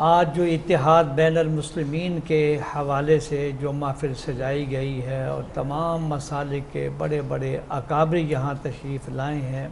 آج جو اتحاد بین المسلمین کے حوالے سے جو محفل سجائی گئی ہے اور تمام مسالک کے بڑے بڑے اکابر یہاں تشریف لائے ہیں،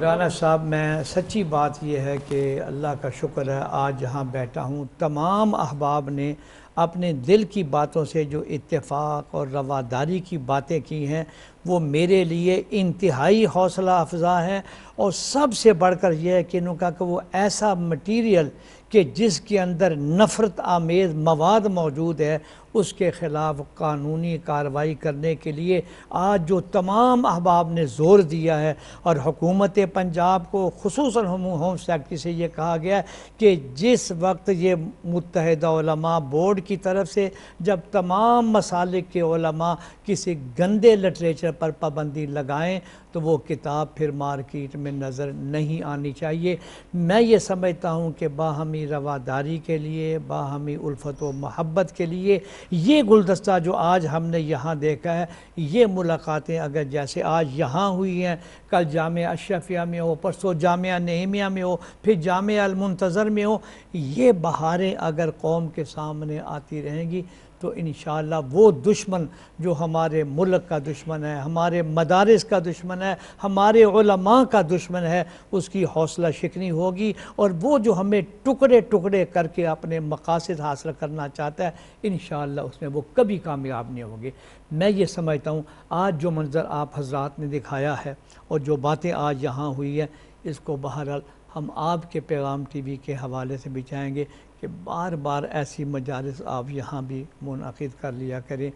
رانا صاحب میں سچی بات یہ ہے کہ اللہ کا شکر ہے آج جہاں بیٹھا ہوں تمام احباب نے اپنے دل کی باتوں سے جو اتفاق اور رواداری کی باتیں کی ہیں وہ میرے لیے انتہائی حوصلہ افزا ہے، اور سب سے بڑھ کر یہ ہے کہ انہوں نے کہا کہ وہ ایسا مٹیریل کہ جس کے اندر نفرت آمیز مواد موجود ہے اس کے خلاف قانونی کارروائی کرنے کے لیے آج جو تمام احباب نے زور دیا ہے، اور حکومت پنجاب کو خصوصاً ہوم سیکرٹری سے یہ کہا گیا ہے کہ جس وقت یہ متحدہ علماء بورڈ کی طرف سے جب تمام مسالک کے علماء کسی گندے لٹریچر پر پابندی لگائیں تو وہ کتاب پھر مارکیٹ میں نظر نہیں آنی چاہیے۔ میں یہ سمجھتا ہوں کہ باہمی رواداری کے لیے، باہمی الفت و محبت کے لیے یہ گلدستہ جو آج ہم نے یہاں دیکھا ہے، یہ ملاقاتیں اگر جیسے آج یہاں ہوئی ہیں، کل جامعہ اشرفیہ میں ہو، پرسوں جامعہ نعیمیہ میں ہو، پھر جامعہ المنتظر میں ہو، یہ بہاریں اگر قوم کے سامنے آتی رہیں گی تو انشاءاللہ وہ دشمن جو ہمارے ملک کا دشمن ہے، ہمارے مدارس کا دشمن ہے، ہمارے علماء کا دشمن ہے، اس کی حوصلہ شکنی ہوگی، اور وہ جو ہمیں ٹکڑے ٹکڑے کر کے اپنے مقاصد حاصل کرنا چاہتا ہے انشاءاللہ اس میں وہ کبھی کامیاب نہیں ہوگی۔ میں یہ سمجھتا ہوں آج جو منظر آپ حضرات نے دکھایا ہے اور جو باتیں آج یہاں ہوئی ہیں، اس کو بہرحال ہم آپ کے پیغام ٹی وی کے حوالے سے بھی چاہیں گے کہ بار بار ایسی مجالس آپ یہاں بھی منعقد کر لیا کریں،